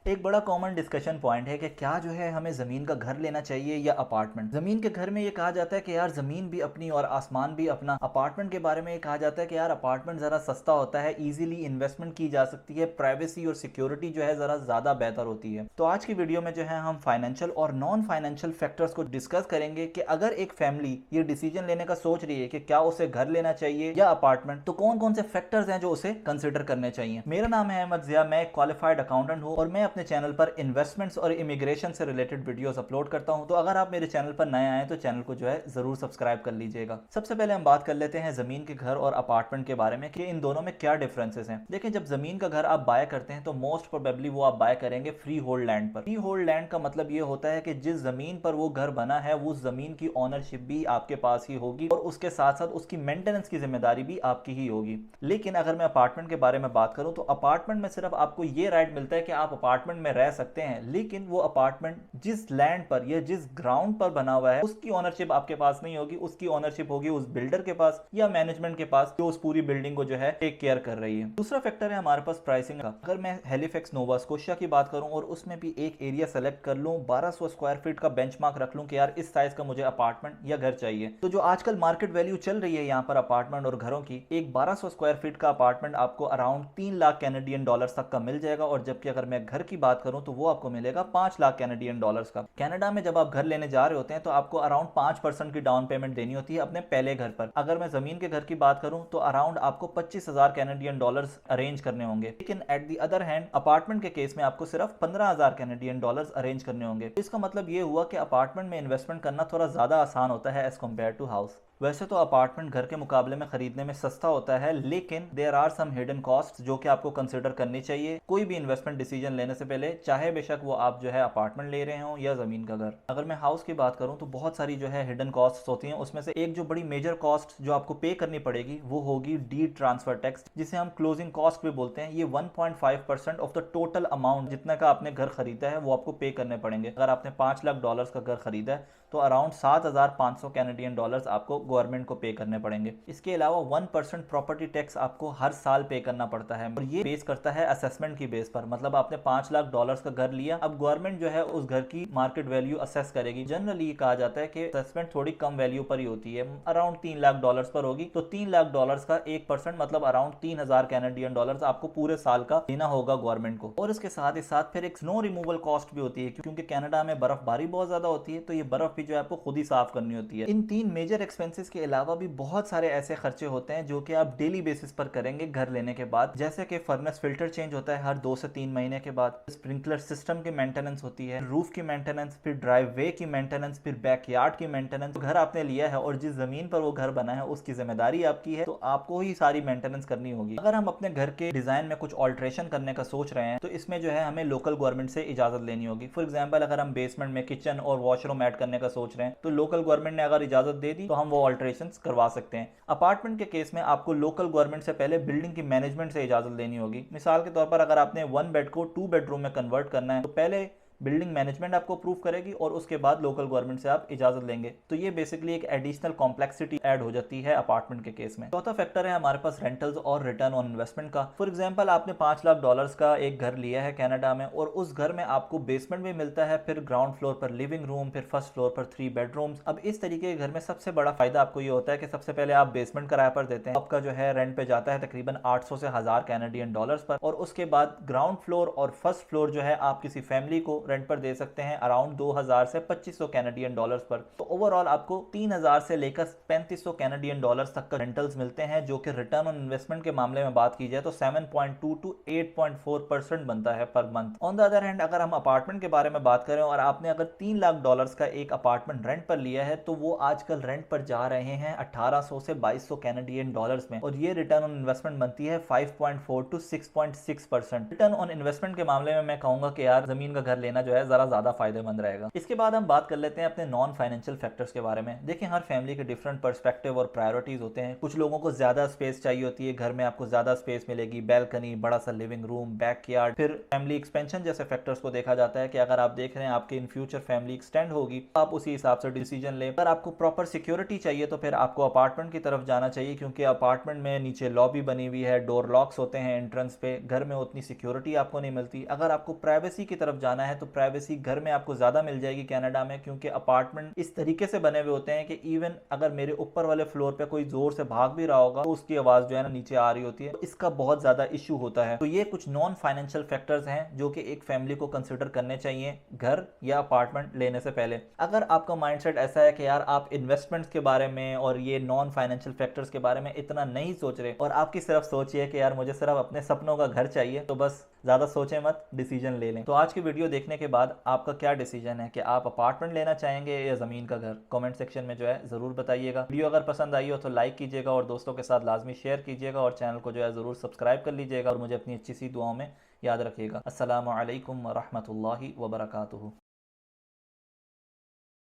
एक बड़ा common discussion point है कि क्या जो है हमें ज़मीन का घर लेना चाहिए या अपार्टमेंट। ज़मीन के घर में ये कहा जाता है कि यार ज़मीन भी अपनी और आसमान भी अपना। अपार्टमेंट के बारे में ये कहा जाता है कि यार अपार्टमेंट ज़रा सस्ता होता है, इजीली इन्वेस्टमेंट की जा सकती है, प्राइवेसी और सिक्योरिटी जो है ज़रा ज़्यादा बेहतर होती है। तो आज की वीडियो में जो है हम फाइनेंशियल और नॉन फाइनेंशियल फैक्टर्स को डिस्कस करेंगे कि अगर एक फैमिली ये डिसीजन लेने का सोच रही है कि क्या उसे घर लेना चाहिए या अपार्टमेंट, तो कौन कौन से फैक्टर्स हैं जो उसे कंसिडर करने चाहिए। मेरा नाम है अहमद जिया, मैं एक क्वालिफाइड अकाउंटेंट हूँ और मैं अपने चैनल पर इन्वेस्टमेंट्स और इमिग्रेशन से रिलेटेड वीडियोस अपलोड करता हूं। तो अगर आप मेरे चैनल पर नए आए तो चैनल को जो है जरूर सब्सक्राइब कर लीजिएगा। सबसे पहले हम बात कर लेते हैं जमीन के घर और अपार्टमेंट के बारे में कि इन दोनों में क्या डिफरेंसेस हैं। देखिए, जब जमीन का घर आप बाय करते हैं तो मोस्ट प्रोबेबली वो आप बाय करेंगे फ्री होल्ड लैंड पर। फ्री होल्ड लैंड का मतलब ये होता है कि जिस जमीन पर वो घर बना है उस जमीन की ओनरशिप भी आपके पास ही होगी और उसके साथ साथ उसकी मेंटेनेंस की जिम्मेदारी भी आपकी ही होगी। लेकिन अगर मैं अपार्टमेंट के बारे में बात करूं तो अपार्टमेंट में सिर्फ आपको ये राइट मिलता है कि आप अपार्टमेंट में रह सकते हैं, लेकिन वो अपार्टमेंट जिस लैंड पर या जिस ग्राउंड पर बना हुआ है उसकी ओनरशिप आपके पास नहीं होगी। उसकी ओनरशिप होगी उस बिल्डर के पास या मैनेजमेंट के पास जो उस पूरी बिल्डिंग को जो है टेक केयर कर रही है। दूसरा फैक्टर है हमारे पास प्राइसिंग का। अगर मैं हैलिफैक्स नोवा स्कोशिया की बात करूं और उसमें भी एक एरिया सेलेक्ट कर लूं, 1200 स्क्वायर फीट का बेंचमार्क रख लूं कि यार इस साइज का मुझे अपार्टमेंट या घर चाहिए, तो जो आजकल मार्केट वैल्यू चल रही है यहाँ पर अपार्टमेंट और घरों की, एक 1200 स्क्वायर फीट का अपार्टमेंट आपको अराउंड 3 लाख कैनेडियन डॉलर्स तक का मिल जाएगा। और जबकि अगर मैं घर की बात करूं तो वो आपको मिलेगा 5 लाख कैनेडियन डॉलर्स का। कनाडा में जब आप घर लेने जा रहे होते हैं तो आपको अराउंड 5% की डाउन पेमेंट देनी होती है अपने पहले घर पर। अगर मैं जमीन के घर की बात करूं तो अराउंड आपको 25,000 कैनेडियन डॉलर्स अरेंज करने होंगे। लेकिन at the other hand apartment के केस में आपको सिर्फ 15,000 कैनेडियन डॉलर्स अरेंज करने होंगे। तो इसका मतलब ये हुआ कि अपार्टमेंट में इन्वेस्टमेंट करना थोड़ा ज्यादा आसान होता है एज कम्पेयर टू हाउस। वैसे तो अपार्टमेंट घर के मुकाबले में खरीदने में सस्ता होता है, लेकिन there are some hidden cost जो कि आपको कंसिडर करनी चाहिए कोई भी इन्वेस्टमेंट डिसीजन लेने से पहले, चाहे बेशक वो आप जो है अपार्टमेंट ले रहे हो या जमीन का घर। अगर मैं हाउस की बात करूं तो बहुत सारी जो है हिडन कॉस्ट होती हैं। उसमें से एक जो बड़ी मेजर कॉस्ट जो आपको पे करनी पड़ेगी वो होगी डीड ट्रांसफर टैक्स, जिसे हम क्लोजिंग कॉस्ट भी बोलते हैं। ये 1.5% ऑफ द टोटल अमाउंट जितना का आपने घर खरीदा है वो आपको पे करने पड़ेंगे। अगर आपने 5 लाख डॉलर्स का घर खरीदा है तो अराउंड 7,500 कैनेडियन डॉलर्स आपको गवर्नमेंट को पे करने पड़ेंगे। इसके अलावा 1% प्रॉपर्टी टैक्स आपको हर साल पे करना पड़ता है और ये बेस करता है असेसमेंट की बेस पर। मतलब आपने 5 लाख डॉलर्स का घर लिया, अब गवर्नमेंट जो है उस घर की मार्केट वैल्यू असेस करेगी। जनरली कहा जाता है कि असेसमेंट थोड़ी कम वैल्यू पर ही होती है, अराउंड 3 लाख डॉलर्स पर होगी। तो 3 लाख डॉलर्स का 1% मतलब अराउंड 3,000 कैनेडियन डॉलर्स आपको पूरे साल का देना होगा गवर्नमेंट को। और इसके साथ ही साथ फिर एक स्नो रिमूवल कॉस्ट भी होती है, क्योंकि कनाडा में बर्फबारी बहुत ज्यादा होती है, तो ये बर्फ भी जो है आपको खुद ही साफ करनी होती है। इन 3 मेजर एक्सपेंसेस के अलावा भी बहुत सारे ऐसे खर्चे होते हैं जो कि आप डेली बेसिस पर करेंगे घर लेने के बाद, जैसे कि फर्नेस फिल्टर चेंज होता है हर 2 से 3 महीने के बाद, स्प्रिंकलर सिस्टम की मेंटेनेंस होती है, रूफ की मेंटेनेंस, फिर ड्राइववे की मेंटेनेंस, फिर बैकयार्ड की मेंटेनेंस। घर आपने लिया है और जिस जमीन पर वो घर बना है उसकी जिम्मेदारी आपकी है, तो आपको ही सारी मेंटेनेंस करनी होगी। अगर हम अपने घर के डिजाइन में कुछ ऑल्ट्रेशन करने का सोच रहे हैं तो इसमें जो है हमें लोकल गवर्नमेंट से इजाजत लेनी होगी। फॉर एग्जाम्पल, अगर हम बेसमेंट में किचन और वॉशरूम ऐड करने का सोच रहे हैं तो लोकल गवर्नमेंट ने अगर इजाजत दे दी तो हम वो ऑल्ट्रेशंस करवा सकते हैं। अपार्टमेंट के केस में आपको लोकल गवर्नमेंट से पहले बिल्डिंग की मैनेजमेंट से इजाजत लेनी होगी। मिसाल के तौर पर अगर आपने 1 बेड को 2 बेडरूम में कन्वर्ट करना है तो पहले बिल्डिंग मैनेजमेंट आपको अप्रूव करेगी और उसके बाद लोकल गवर्नमेंट से आप इजाजत लेंगे। तो ये बेसिकली एक एडिशनल कॉम्प्लेक्सिटी ऐड हो जाती है अपार्टमेंट के केस में। चौथा फैक्टर है हमारे पास रेंटल्स और रिटर्न ऑन इन्वेस्टमेंट का। फॉर एग्जांपल, आपने 5 लाख डॉलर्स का एक घर लिया है कनाडा में और उस घर में आपको बेसमेंट भी मिलता है, फिर ग्राउंड फ्लोर पर लिविंग रूम, फिर फर्स्ट फ्लोर पर 3 बेडरूम्स। अब इस तरीके के घर में सबसे बड़ा फायदा आपको ये होता है कि सबसे पहले आप बेसमेंट किराए पर देते हैं, आपका जो है रेंट पे जाता है तकरीबन 800 से 1000 कैनेडियन डॉलर्स पर, और उसके बाद ग्राउंड फ्लोर और फर्स्ट फ्लोर जो है आप किसी फैमिली को रेंट पर दे सकते हैं अराउंड 2000 से 2500 कैनेडियन डॉलर्स पर। तो ओवरऑल आपको 3000 से लेकर 3500 कैनेडियन डॉलर्स तक का रेंटल्स मिलते हैं, जो कि रिटर्न ऑन इन्वेस्टमेंट के मामले में बात की जाए तो 7.2 टू 8.4% बनता है per month. On the other hand, अगर हम अपार्टमेंट के बारे में बात करें और आपने अगर 3 लाख डॉलर्स का एक अपार्टमेंट रेंट पर लिया है तो वो आजकल रेंट पर जा रहे हैं 1800 से 2200 कैनेडियन डॉलर्स में, और ये रिटर्न ऑन इन्वेस्टमेंट बनती है 5.4 टू 6.6%। रिटर्न ऑन इन्वेस्टमेंट के मामले में मैं कहूंगा कि यार जमीन का घर लेना लेना जो है ज़रा ज़्यादा फायदेमंद रहेगा। इसके बाद हम बात कर लेते हैं अपने नॉन फाइनेंशियल फैक्टर्स के बारे में। देखिए, हर फैमिली के डिफरेंट पर्सपेक्टिव और प्रायोरिटीज़ होते हैं। कुछ लोगों को ज़्यादा स्पेस चाहिए होती है, घर में आपको ज़्यादा स्पेस मिलेगी, बैल्कनी, बड़ा सा लिविंग रूम, बैकयार्ड। फिर फैमिली एक्सपेंशन जैसे फैक्टर्स को देखा जाता है कि अगर आप देख रहे हैं आपके इन फ्यूचर फैमिली एक्सटेंड होगी, तो आप उसी हिसाब से डिसीजन लें। अगर आपको प्रॉपर सिक्योरिटी चाहिए तो फिर आपको अपार्टमेंट की तरफ जाना चाहिए, क्योंकि अपार्टमेंट में नीचे लॉबी बनी हुई है, डोर लॉक्स होते हैं एंट्रेंस पे, घर में उतनी सिक्योरिटी आपको नहीं मिलती। अगर आपको प्राइवेसी की तरफ जाना है तो प्राइवेसी घर में आपको ज़्यादा मिल जाएगी कनाडा में, क्योंकि अपार्टमेंट इस तरीके से बने हुए होते हैं कि इवन अगर मेरे ऊपर वाले फ्लोर पे कोई जोर से भाग भी रहा होगा तो उसकी आवाज़ जो है ना नीचे आ रही होती है। इसका बहुत ज़्यादा इशू होता है। तो ये कुछ नॉन फाइनेंशियल फैक्टर्स हैं जो कि एक फैमिली को कंसिडर करने चाहिए घर या अपार्टमेंट लेने से पहले। अगर आपका माइंडसेट ऐसा है कि यार आप इन्वेस्टमेंट्स के बारे में और ये नॉन फाइनेंशियल फैक्टर्स के बारे में इतना नहीं सोच रहे और आपकी सिर्फ सोच ये है कि यार मुझे सिर्फ अपने सपनों का घर चाहिए, तो बस ज़्यादा सोचें मत, डिसीजन ले लें। तो आज की वीडियो देखने के बाद आपका क्या डिसीजन है कि आप अपार्टमेंट लेना चाहेंगे या ज़मीन का घर? कमेंट सेक्शन में जो है ज़रूर बताइएगा। वीडियो अगर पसंद आई हो तो लाइक कीजिएगा और दोस्तों के साथ लाजमी शेयर कीजिएगा और चैनल को जो है ज़रूर सब्सक्राइब कर लीजिएगा और मुझे अपनी अच्छी सी दुआओं में याद रखिएगा। अस्सलामु अलैकुम व रहमतुल्लाहि व बरकातुहू।